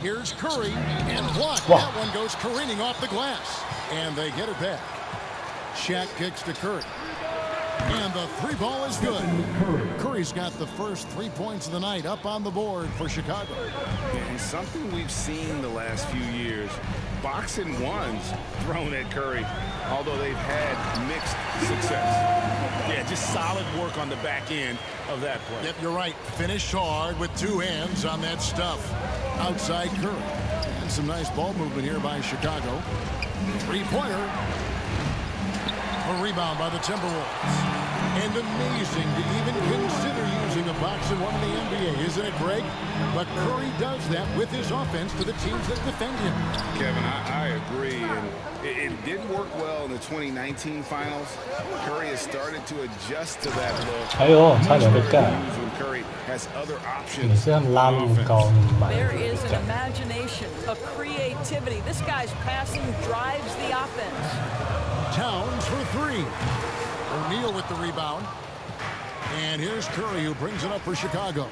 Here's Curry and blocked. That one goes careening off the glass. And they get it back. Shaq kicks to Curry. And the three ball is good. Curry's got the first 3 points of the night up on the board for Chicago. And something we've seen the last few years, boxing ones thrown at Curry, although they've had mixed success. Yeah, just solid work on the back end of that play. Yep, you're right. Finished hard with two hands on that stuff. Outside Curry. And some nice ball movement here by Chicago. Three-pointer. A rebound by the Timberwolves. And amazing to even consider using a boxing one in the NBA, isn't it, Greg? But Curry does that with his offense to the teams that defend him. Kevin, I agree. And it didn't work well in the 2019 finals. Curry has started to adjust to that look. 哎呦，差点被盖。 When Curry has other 你 options. 是要拉那么高，你买 There 这 is 个 an imagination, a creativity. This guy's passing drives the offense. Towns for three. O'Neal with the rebound. And here's Curry who brings it up for Chicago.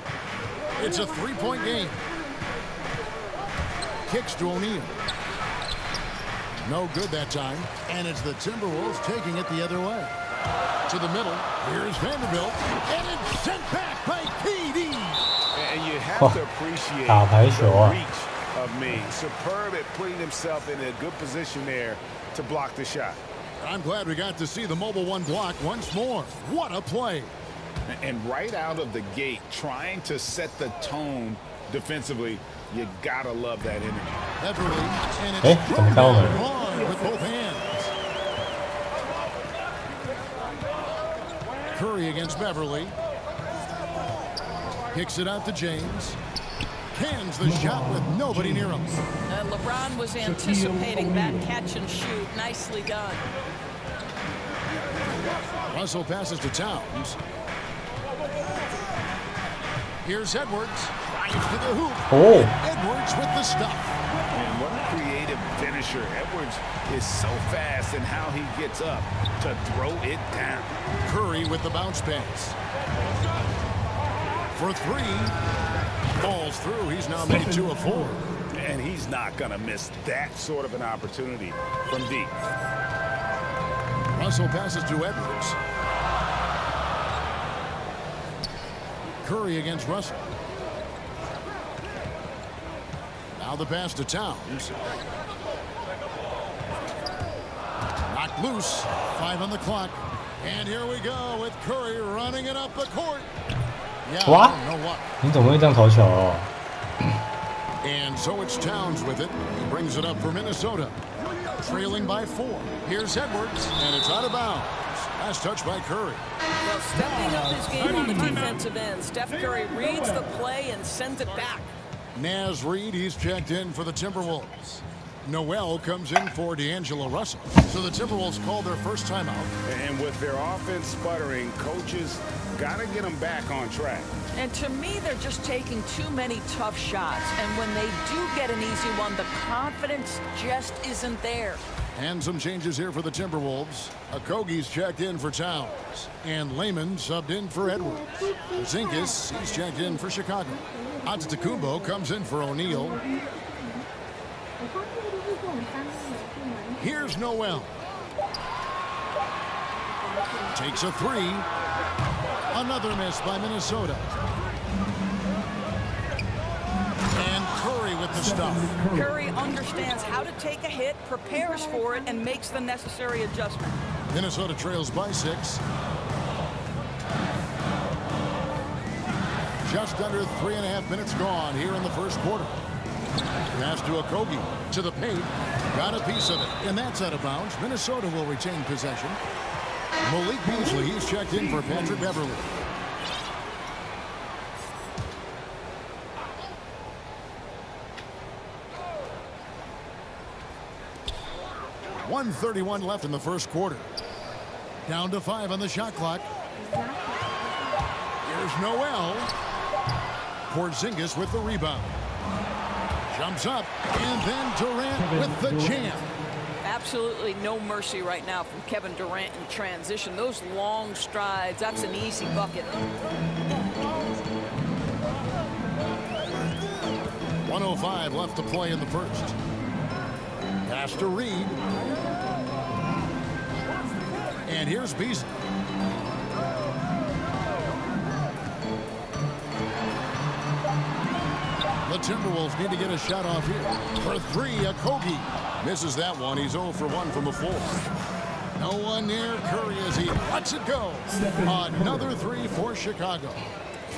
It's a three-point game. Kicks to O'Neal. No good that time. And it's the Timberwolves taking it the other way. To the middle. Here's Vanderbilt. And it's sent back by KD. And you have to appreciate the reach of me. Superb at putting himself in a good position there to block the shot. I'm glad we got to see the mobile one block once more. What a play. And right out of the gate, trying to set the tone defensively, you gotta love that energy. Beverly, and it's hard with both hands. Curry against Beverly. Kicks it out to James. Cans the shot with nobody near him. LeBron was anticipating that catch and shoot. Nicely done. Russell passes to Towns. Here's Edwards. Drives to the hoop. Oh. Edwards with the stuff. And what a creative finisher. Edwards is so fast in how he gets up to throw it down. Curry with the bounce pass. For three. Falls through. He's now made 2 of 4. And he's not going to miss that sort of an opportunity from deep. Russell passes to Edwards. Curry against Russell. Now the pass to Towns. Knocked loose. 5 on the clock. And here we go with Curry running it up the court. Yeah, What? I don't know what. 你怎么会这样投球？ And so it's Towns with it. He brings it up for Minnesota. Trailing by 4. Here's Edwards, and it's out of bounds. Last touch by Curry. Well, stepping up his game on the defensive end. Steph Curry reads the play and sends it back. Naz Reid, he's checked in for the Timberwolves. Noel comes in for D'Angelo Russell. So the Timberwolves call their first timeout. And with their offense sputtering, coaches got to get them back on track. And to me, they're just taking too many tough shots. And when they do get an easy one, the confidence just isn't there. And some changes here for the Timberwolves. Okogie's checked in for Towns. And Layman subbed in for Edwards. Zinkis, he's checked in for Chicago. Antetokounmpo comes in for O'Neal. Here's Noel. Takes a 3. Another miss by Minnesota. And Curry with the stuff. Curry understands how to take a hit, prepares for it, and makes the necessary adjustment. Minnesota trails by 6. Just under 3.5 minutes gone here in the first quarter. Pass to Okogie. To the paint. Got a piece of it. And that's out of bounds. Minnesota will retain possession. Malik Beasley, he's checked in for Patrick Beverly. .131 left in the first quarter. Down to 5 on the shot clock. Here's Noel. Porzingis with the rebound. Jumps up, and then Durant with the jam. Absolutely no mercy right now from Kevin Durant in transition. Those long strides, that's an easy bucket. 1:05 left to play in the first. Pass to Reed. And here's Beasley. The Timberwolves need to get a shot off here. For three, Okogie misses that one. He's 0 for 1 from the floor. No one near Curry as he lets it go. Another three for Chicago.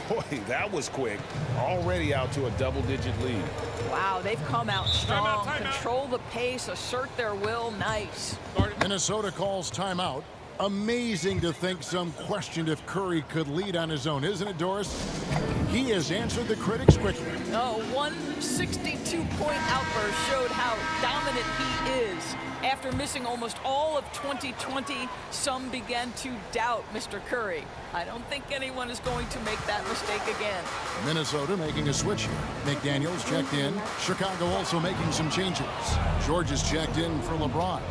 Boy, that was quick. Already out to a double-digit lead. Wow, they've come out strong. Control the pace, assert their will. Nice. Minnesota calls timeout. Amazing to think some questioned if Curry could lead on his own, isn't it, Doris? He has answered the critics quickly. Oh, 162-point outburst showed how dominant he is. After missing almost all of 2020, some began to doubt Mr. Curry. I don't think anyone is going to make that mistake again. Minnesota making a switch here. McDaniels checked in. Chicago also making some changes. George is checked in for LeBron.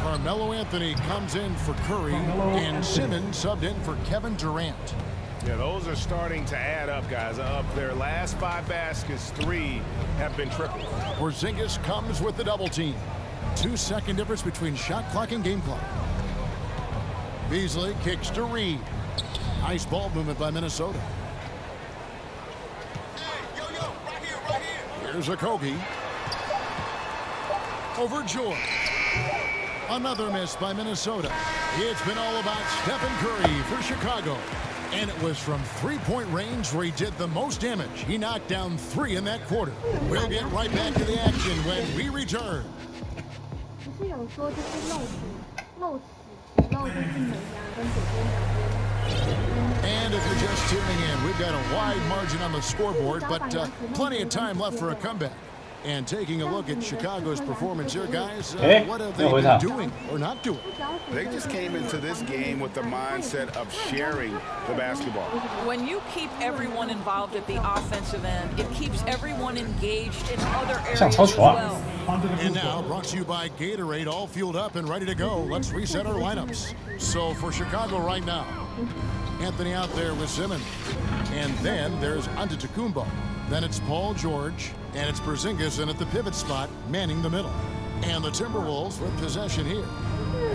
Carmelo Anthony comes in for Curry, and Simmons subbed in for Kevin Durant. Yeah, those are starting to add up, guys. Up their last 5 baskets, 3 have been triple. Porzingis comes with the double team. 2-second difference between shot clock and game clock. Beasley kicks to Reed. Nice ball movement by Minnesota. Here's Okogie. Over George. Another miss by Minnesota. It's been all about Stephen Curry for Chicago. And it was from three-point range where he did the most damage. He knocked down 3 in that quarter. We'll get right back to the action when we return. And if you're just tuning in, we've got a wide margin on the scoreboard, but plenty of time left for a comeback. And taking a look at Chicago's performance here, guys, what have they been doing or not doing? They just came into this game with the mindset of sharing the basketball. When you keep everyone involved at the offensive end, it keeps everyone engaged in other areas as well. And now, brought to you by Gatorade, all fueled up and ready to go. Let's reset our lineups. So for Chicago right now, Anthony out there with Simmons. And then there's Antetokounmpo. Then it's Paul George, and it's Porzingis in at the pivot spot, manning the middle. And the Timberwolves with possession here,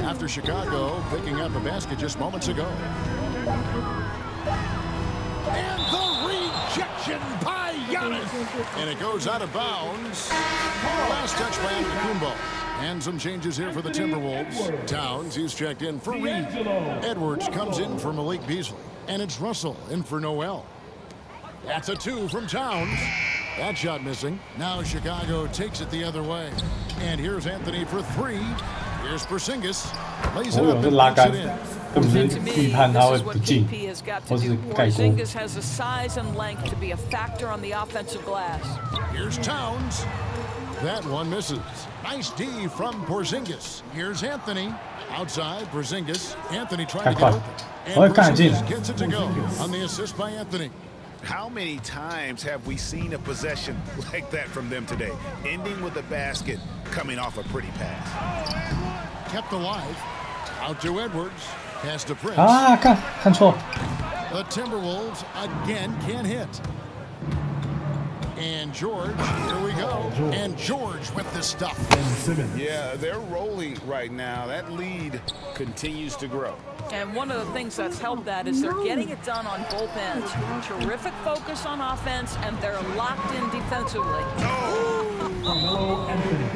after Chicago picking up a basket just moments ago. And the rejection by Giannis. And it goes out of bounds. Last touch by Antetokounmpo. And some changes here for the Timberwolves. Towns, he's checked in for Reed. Edwards comes in for Malik Beasley. And it's Russell in for Noel. That's a 2 from Towns. That shot missing. Now Chicago takes it the other way. And here's Anthony for 3. Here's Porzingis. Lays it up and puts it in. 根本是预判他会不进，或是盖锅。 Porzingis has the size and length to be a factor on the offensive glass. Here's Towns. That one misses. Nice D from Porzingis. Here's Anthony. Outside, Porzingis. Anthony trying to get open. And Porzingis gets it to go on the assist by Anthony. How many times have we seen a possession like that from them today? Ending with a basket, coming off a pretty pass. Kept alive. Out to Edwards. Pass to Prince. 啊，看错。 The Timberwolves again can't hit. And George, here we go. And George with the stuff. Yeah, they're rolling right now. That lead continues to grow. And one of the things that's helped that is they're getting it done on both ends. Terrific focus on offense, and they're locked in defensively. Carmelo Anthony.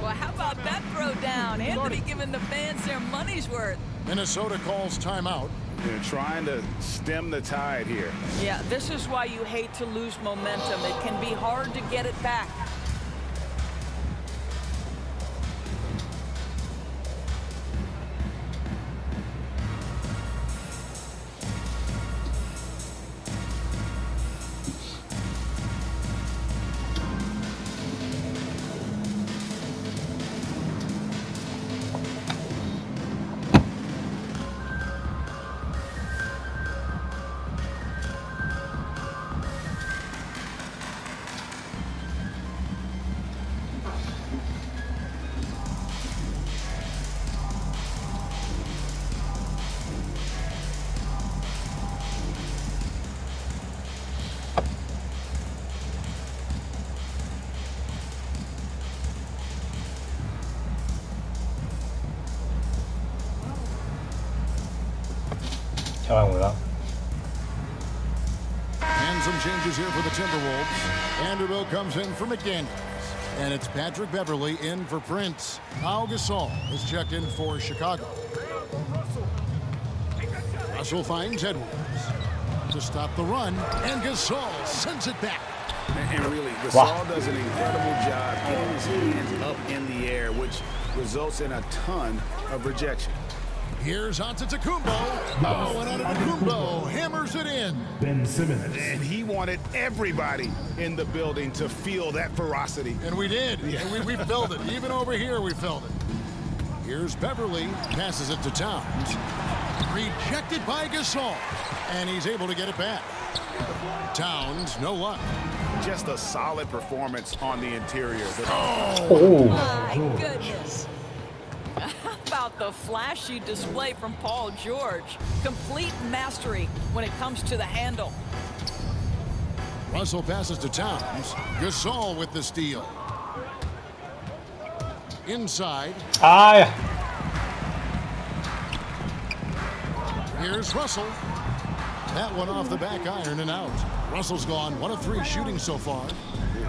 Well, how about that throw down? Anthony giving the fans their money's worth. Minnesota calls timeout. They're trying to stem the tide here. Yeah, this is why you hate to lose momentum. It can be hard to get it back. 下完我了。 And some changes here for the Timberwolves. Vanderbilt comes in for McDaniels. And it's Patrick Beverley in for Prince. Pau Gasol is checked in for Chicago. Russell finds Edwards to stop the run. And Gasol sends it back. And really, Gasol does an incredible job getting his hands up in the air, which results in a ton of rejection. Here's Antetokounmpo. Oh, and Antetokounmpo hammers it in. Ben Simmons. And he wanted everybody in the building to feel that ferocity. And we did. Yeah. And we felt it. Even over here, we felt it. Here's Beverley. Passes it to Towns. Rejected by Gasol. And he's able to get it back. Towns, no luck. Just a solid performance on the interior. Oh. My goodness. How about the flashy display from Paul George? Complete mastery when it comes to the handle. Russell passes to Towns. Gasol with the steal. Inside. Ah, yeah. Here's Russell. That one off the back iron and out. Russell's gone 1 of 3 shooting so far.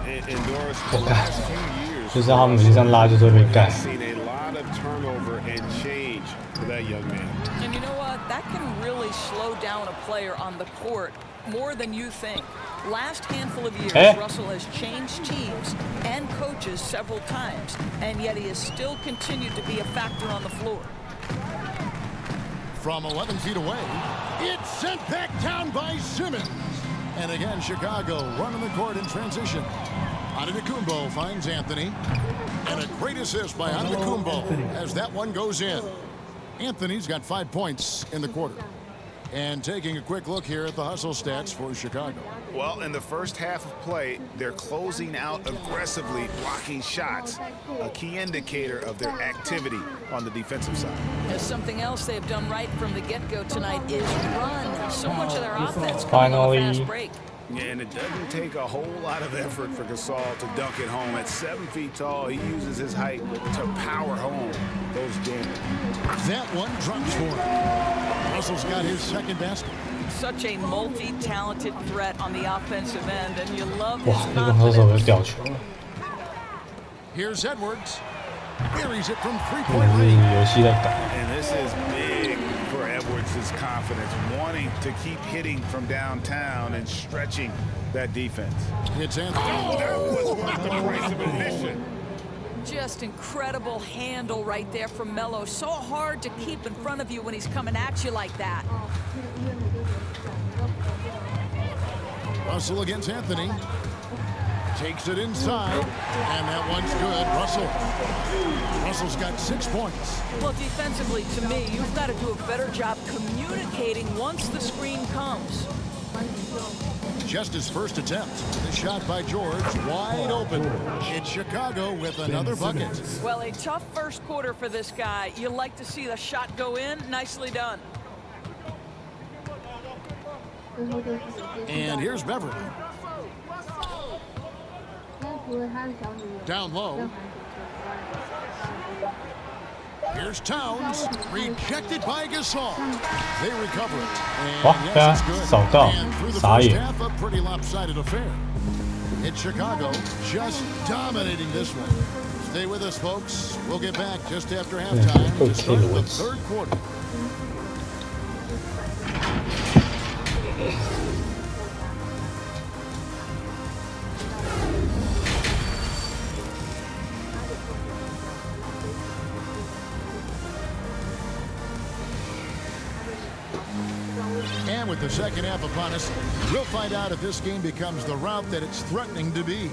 In Doris, the last few years, 就是他们实际上拉就会被盖。 seen a lot of turnover and change for that young man. And you know what? That can really slow down a player on the court more than you think. Last handful of years, Russell has changed teams and coaches several times, and yet he has still continued to be a factor on the floor. From 11 feet away, it's sent back down by Simmons. And again, Chicago running the court in transition. Antetokounmpo finds Anthony. And a great assist by Antetokounmpo as that one goes in. Anthony's got 5 points in the quarter. And taking a quick look here at the hustle stats for Chicago. Well, in the first half of play, they're closing out aggressively, blocking shots, a key indicator of their activity on the defensive side. There's something else they've done right from the get-go tonight is run. So much of their offense coming on a fast break. Yeah, and it doesn't take a whole lot of effort for Gasol to dunk it home. At 7 feet tall, he uses his height to power home those jammers. That one drops for him. Russell's got his second basket. Such a multi-talented threat on the offensive end, and you love his 哇，那个合手的 confidence. 吊球， Here's Edwards. Buries it from 这 3-point 是 range. 游戏的感。 And this is big for Edwards' confidence, wanting to keep hitting from downtown and stretching that defense. It's Anthony. That was worth the price of admission. Just incredible handle right there from Melo. So hard to keep in front of you when he's coming at you like that. Russell against Anthony. Takes it inside, and that one's good. Russell's got 6 points. Well, defensively, to me, you've got to do a better job communicating once the screen comes. Just his first attempt. The shot by George, wide open. It's Chicago with another bucket. Well, a tough first quarter for this guy. You like to see the shot go in. Nicely done. And here's Beverley. Down low. Here's Towns. Rejected by Gasol. They recover it. And 哇， yes, 被他 it's good. 扫到， And through the 傻 first 眼。 half, a pretty lopsided affair. It's Chicago just dominating this one. Stay with us, folks. We'll get back just after halftime to start the third quarter. And with the second half upon us, we'll find out if this game becomes the route that it's threatening to be.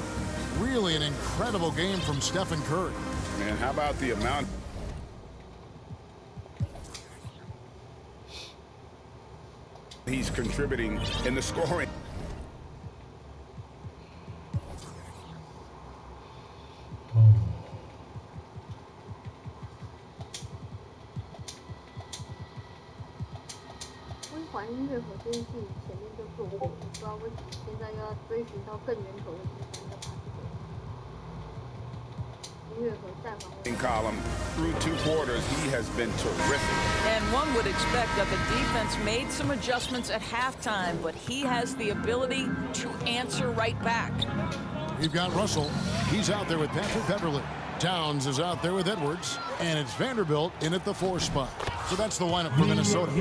Really an incredible game from Stephen Curry. Man, how about the amount he's contributing in the scoring? In column through 2 quarters, he has been terrific. And one would expect that the defense made some adjustments at halftime, but he has the ability to answer right back. You've got Russell. He's out there with Patrick Beverly. Towns is out there with Edwards. And it's Vanderbilt in at the 4 spot. So that's the lineup for Minnesota.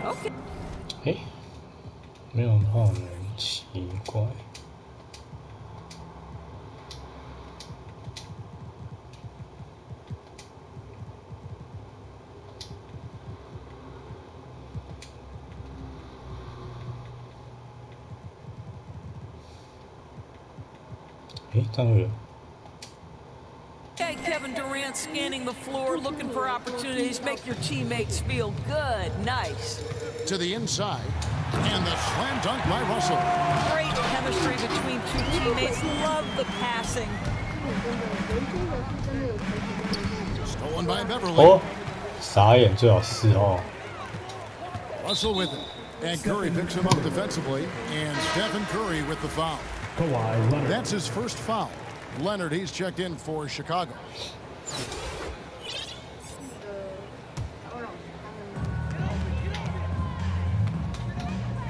Okay. 哎，没有号人，奇怪。哎，这样有。 Okay, Kevin Durant scanning the floor, looking for opportunities, make your teammates feel good. Nice. To the inside. And the slam dunk by Russell. Great chemistry between 2 teammates. Love the passing. Stolen by Beverly. 哦，傻眼，最好是哦。 Russell with it. And Curry picks him up defensively. And Stephen Curry with the foul. That's his first foul. Leonard, he's checked in for Chicago.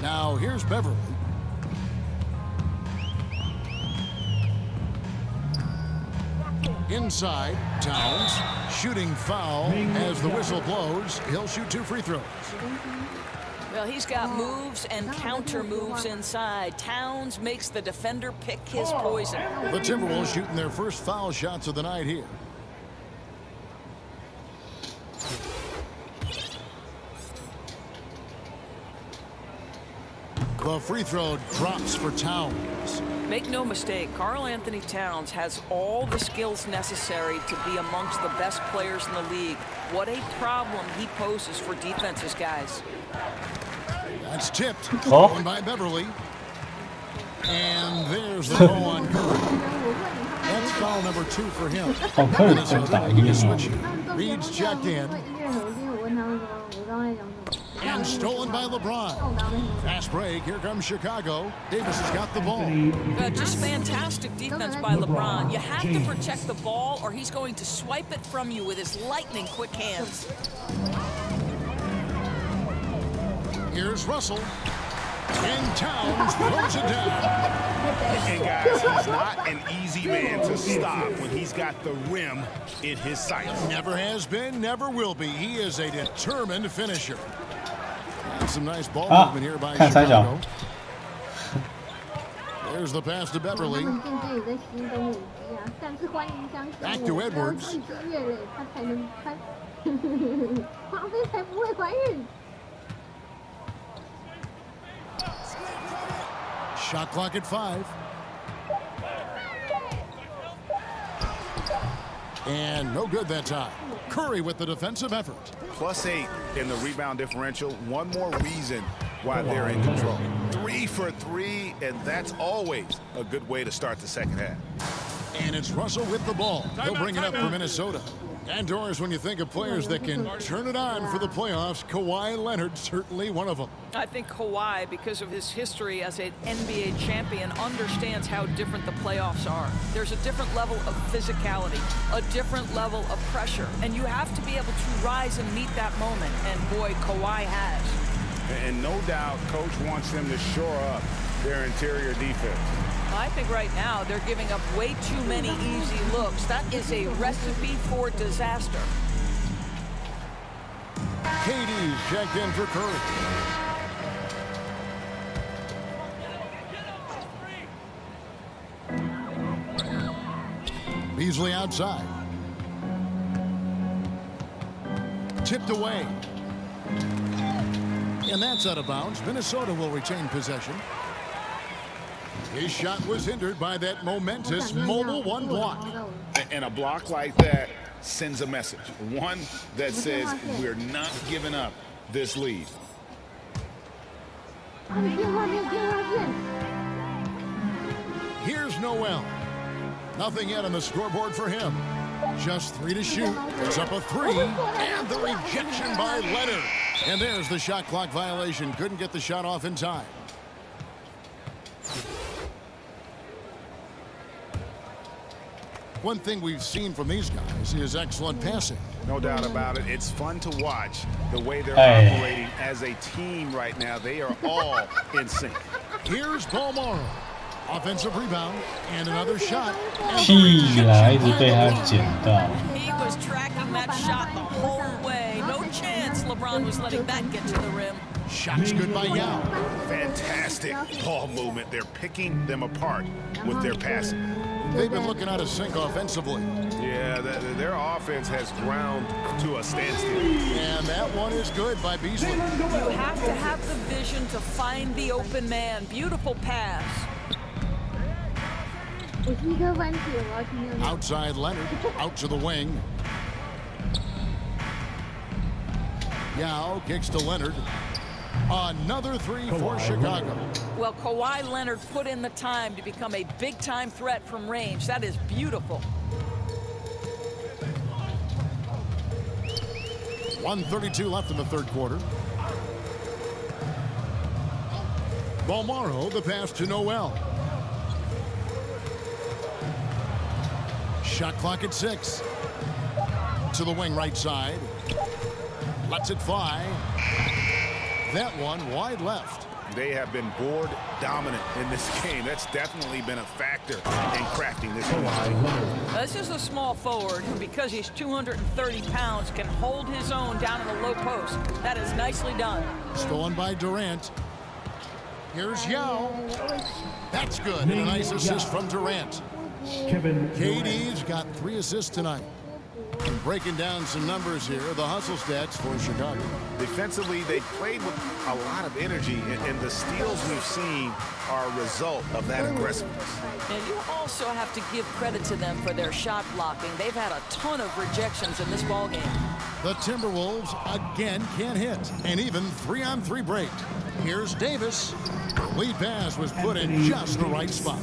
Now here's Beverly. Inside, Towns shooting foul as the whistle blows. He'll shoot 2 free throws. Well, he's got moves and counter moves inside. Towns makes the defender pick his poison. The Timberwolves shooting their first foul shots of the night here. The free throw drops for Towns. Make no mistake, Karl-Anthony Towns has all the skills necessary to be amongst the best players in the league. What a problem he poses for defenses, guys. That's tipped. Stolen by Beverly. And there's the call on Curry. That's foul number 2 for him. Oh, Curry's been打赢了。 Reed's checked in. And stolen by LeBron. Fast break. Here comes Chicago. Davis has got the ball. Just fantastic defense by LeBron. You have to protect the ball or he's going to swipe it from you with his lightning quick hands. Here's Russell. And Towns throws it down. And guys, he's not an easy man to stop when he's got the rim in his sights. Never has been, never will be. He is a determined finisher. And some nice ball movement here by Chicago. There's the pass to Beverly. Back to Edwards. Shot clock at 5. And no good that time. Curry with the defensive effort. +8 in the rebound differential. One more reason why they're in control. 3 for 3, and that's always a good way to start the second half. And it's Russell with the ball. He'll bring it up for Minnesota. And Doris, when you think of players that can turn it on for the playoffs, Kawhi Leonard certainly one of them. I think Kawhi, because of his history as an NBA champion, understands how different the playoffs are. There's a different level of physicality, a different level of pressure, and you have to be able to rise and meet that moment, and boy, Kawhi has. And no doubt, Coach wants them to shore up their interior defense. I think right now they're giving up way too many easy looks. That is a recipe for disaster. KD's checked in for Curry. Beasley outside. Tipped away. And that's out of bounds. Minnesota will retain possession. His shot was hindered by that momentous mobile 1 block. And a block like that sends a message. One that says we're not giving up this lead. Here's Noel. Nothing yet on the scoreboard for him. Just 3 to shoot. It's up a 3. And the rejection by Leonard. And there's the shot clock violation. Couldn't get the shot off in time. One thing we've seen from these guys is excellent passing. No doubt about it. It's fun to watch the way they're operating as a team right now. They are all in sync. Here's Bolmaro. Offensive rebound and another shot. 屁啦，一直被他捡到。He was tracking that shot the whole way. No chance LeBron was letting that get to the rim. Shots good by Yao. Fantastic ball movement. They're picking them apart with their passing. They've been looking out of sync offensively. Yeah, their offense has ground to a standstill. And that one is good by Beasley. You have to have the vision to find the open man. Beautiful pass. Outside Leonard, out to the wing. Yao kicks to Leonard. Another three for Chicago. Well, Kawhi Leonard put in the time to become a big-time threat from range. That is beautiful. 1:32 left in the third quarter. Bolmaro, the pass to Noel. Shot clock at 6. To the wing right side. Lets it fly. That one wide left. They have been board dominant in this game. That's definitely been a factor in crafting this one. This is a small forward who, because he's 230 pounds, can hold his own down in the low post. That is nicely done. Stolen by Durant. Here's Yao. That's good. And a nice assist from Durant. KD's got 3 assists tonight. And breaking down some numbers here, the hustle stats for Chicago. Defensively, they played with a lot of energy, and the steals we've seen are a result of that aggressiveness. And you also have to give credit to them for their shot blocking. They've had a ton of rejections in this ballgame. The Timberwolves again can't hit, and even 3-on-3 break. Here's Davis. Lead pass was put in just the right spot.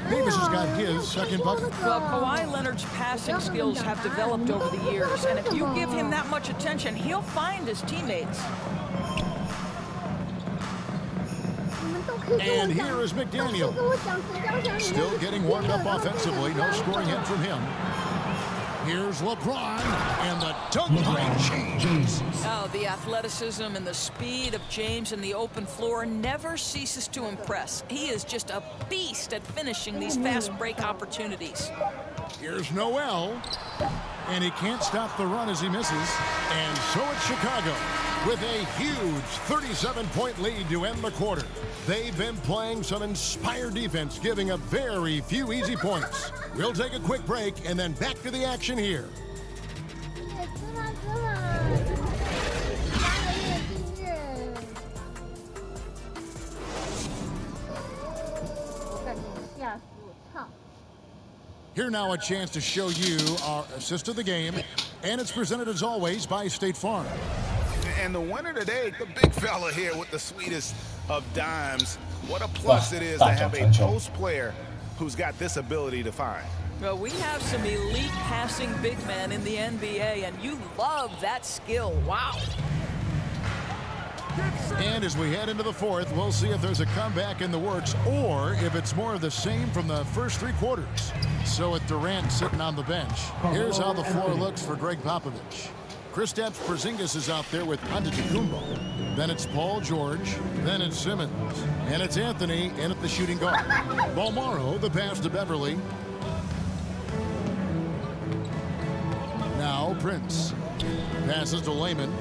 Davis has got his second bucket. Well, Kawhi Leonard's passing skills have developed over the years, and if you give him that much attention, he'll find his teammates. And here is McDaniel. Still getting warmed up offensively. No scoring hit from him. Here's LeBron, and the dunk by James. Oh, the athleticism and the speed of James in the open floor never ceases to impress. He is just a beast at finishing these fast break opportunities. Here's Noel, and he can't stop the run as he misses. And so it's Chicago with a huge 37-point lead to end the quarter. They've been playing some inspired defense, giving up very few easy points. We'll take a quick break and then back to the action here. Here now a chance to show you our assist of the game, and it's presented as always by State Farm. And the winner today, the big fella here with the sweetest of dimes. What a plus it is to have a post player who's got this ability to find. Well, we have some elite passing big men in the NBA, and you love that skill. Wow. And as we head into the fourth, we'll see if there's a comeback in the works or if it's more of the same from the first 3 quarters. So with Durant sitting on the bench, here's how the floor looks for Greg Popovich. Kristaps Porzingis is out there with Antetokounmpo. Then it's Paul George. Then it's Simmons. And it's Anthony in at the shooting guard. Bolmaro, the pass to Beverly. Now Prince. Passes to Layman.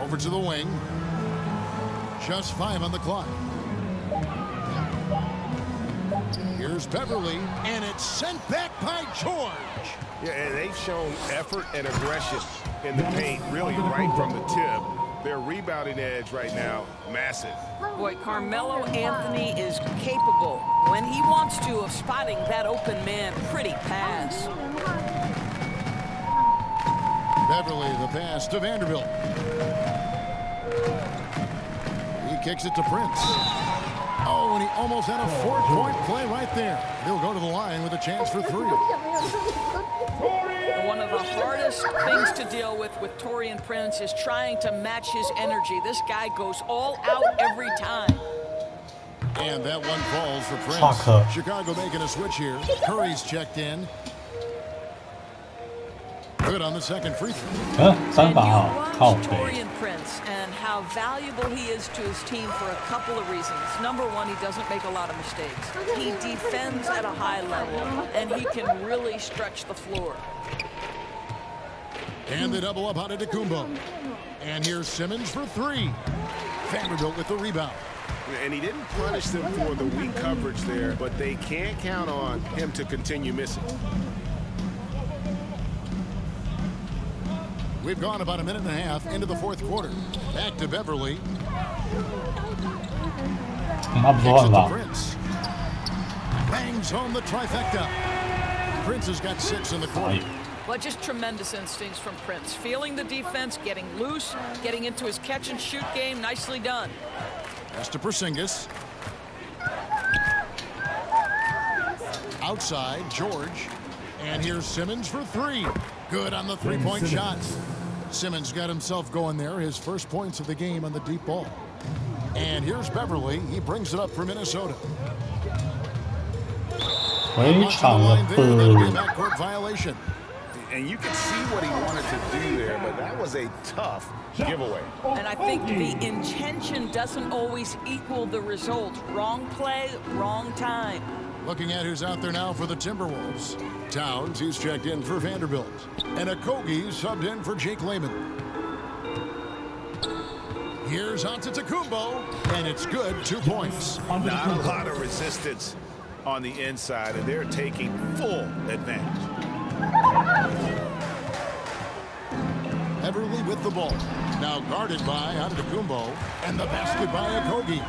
Over to the wing. Just 5 on the clock. Here's Beverly, and it's sent back by George. Yeah, and they've shown effort and aggression in the paint, really right from the tip. Their rebounding edge right now, massive. Boy, Carmelo Anthony is capable, when he wants to, of spotting that open man. Pretty pass. Beverly, the pass to Vanderbilt. He kicks it to Prince. Oh, and he almost had a 4-point play right there. He'll go to the line with a chance for 3. One of the hardest things to deal with Taurean Prince is trying to match his energy. This guy goes all out every time. And that one falls for Prince. Chicago making a switch here. Curry's checked in. Good on the second free throw. 3罚啊，靠北。 Taurean Prince and how valuable he is to his team for a couple of reasons. Number one, he doesn't make a lot of mistakes. He defends at a high level, and he can really stretch the floor. And they double up on Antetokounmpo. And here's Simmons for three. Vanderbilt with the rebound. And he didn't punish them for the weak coverage there, but they can't count on him to continue missing. We've gone about a minute and a half into the fourth quarter. Back to Beverly. 拿不错吧？ Prince. Bangs home the trifecta. Prince has got 6 in the quarter. Well, just tremendous instincts from Prince. Feeling the defense, getting loose, getting into his catch-and-shoot game. Nicely done. Pass to Porzingis. Outside, George. And here's Simmons for three. Good on the three-point shot. Simmons got himself going there. His first points of the game on the deep ball. And here's Beverly. He brings it up for Minnesota. 非常的笨。 Backcourt violation. And you can see what he wanted to do there, but that was a tough giveaway. And I think the intention doesn't always equal the result. Wrong play, wrong time. Looking at who's out there now for the Timberwolves. Towns, he's checked in for Vanderbilt. And Okogie subbed in for Jake Layman. Here's Antetokounmpo, and it's good, 2 points. Not a lot of resistance on the inside, and they're taking full advantage. Beverly with the ball. Now guarded by Antetokounmpo, and the basket by Okogie.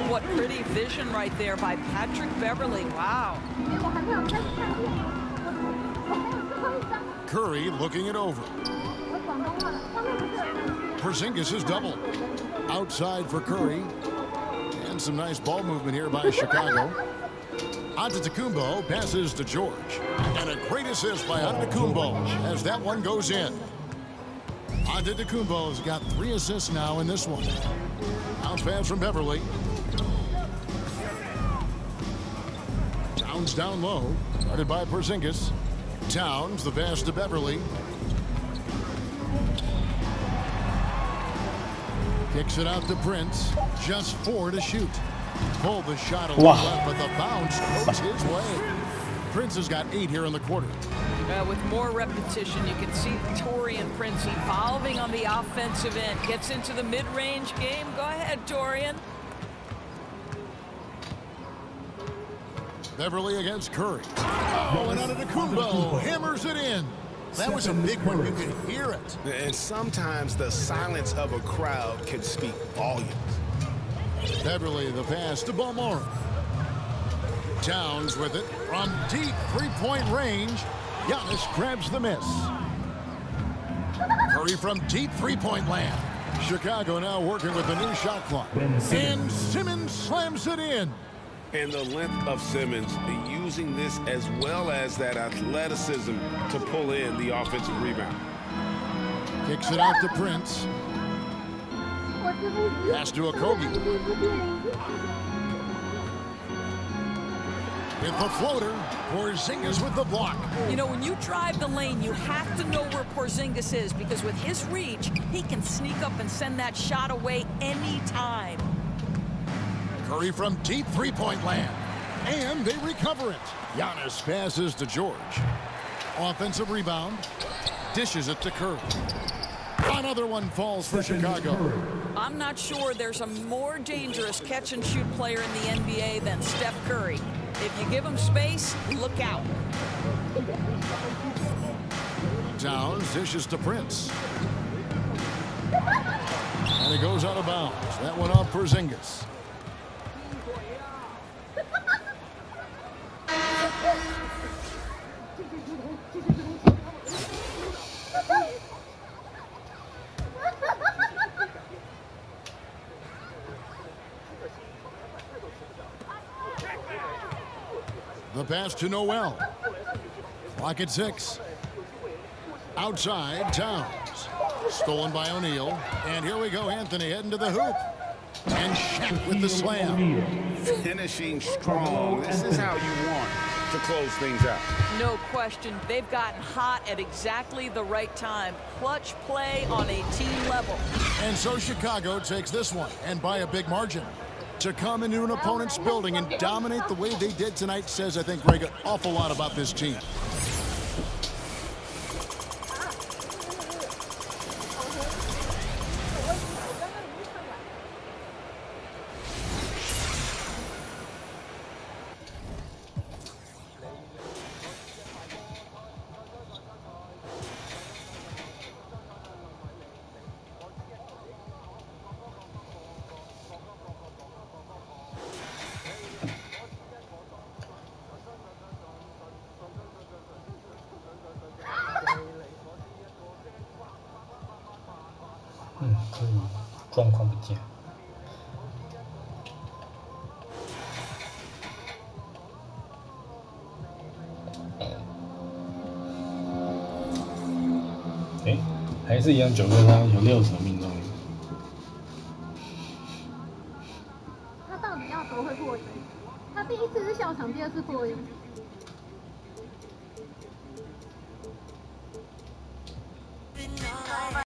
What pretty vision right there by Patrick Beverly. Wow. Curry looking it over. Porzingis is double. Outside for Curry. And some nice ball movement here by Chicago. Antetokounmpo passes to George. And a great assist by Antetokounmpo as that one goes in. Antetokounmpo's got 3 assists now in this one. Bounce pass from Beverly. Towns down low. Guarded by Porzingis. Towns, the pass to Beverly. Kicks it out to Prince. Just 4 to shoot. Pulled the shot a little left, but the bounce goes his way. Prince has got 8 here in the quarter. With more repetition, you can see Taurean Prince evolving on the offensive end. Gets into the mid-range game. Go ahead, Taurean. Beverly against Curry. Oh, and Antetokounmpo hammers it in. That was a big one. You could hear it. And sometimes the silence of a crowd can speak volumes. Beverly, the pass to Balmore. Towns with it from deep three-point range. Giannis grabs the miss. Curry from deep three-point land. Chicago now working with the new shot clock. And Simmons slams it in. And the length of Simmons using this as well as that athleticism to pull in the offensive rebound. Kicks it out to Prince. Pass to Okogie. With the floater, Porzingis with the block. You know, when you drive the lane, you have to know where Porzingis is, because with his reach, he can sneak up and send that shot away anytime. Curry from deep three-point land. And they recover it. Giannis passes to George. Offensive rebound. Dishes it to Curry. Another one falls for Chicago. I'm not sure there's a more dangerous catch-and-shoot player in the NBA than Steph Curry. If you give him space, look out. Towns dishes to Prince. And it goes out of bounds. That one off Porzingis. The pass to Noel. Clock at 6. Outside, Towns. Stolen by O'Neal. And here we go, Anthony heading to the hoop. And Shaq with the slam. Finishing strong. This is how you want to close things out. No question. They've gotten hot at exactly the right time. Clutch play on a team level. And so Chicago takes this one, and by a big margin. To come into an opponent's building and dominate the way they did tonight says, I think, Greg, an awful lot about this team.可以，状况不佳。还是一样，9个他有60%命中率。他到底要多会破局？他第一次是笑场，第二次破音。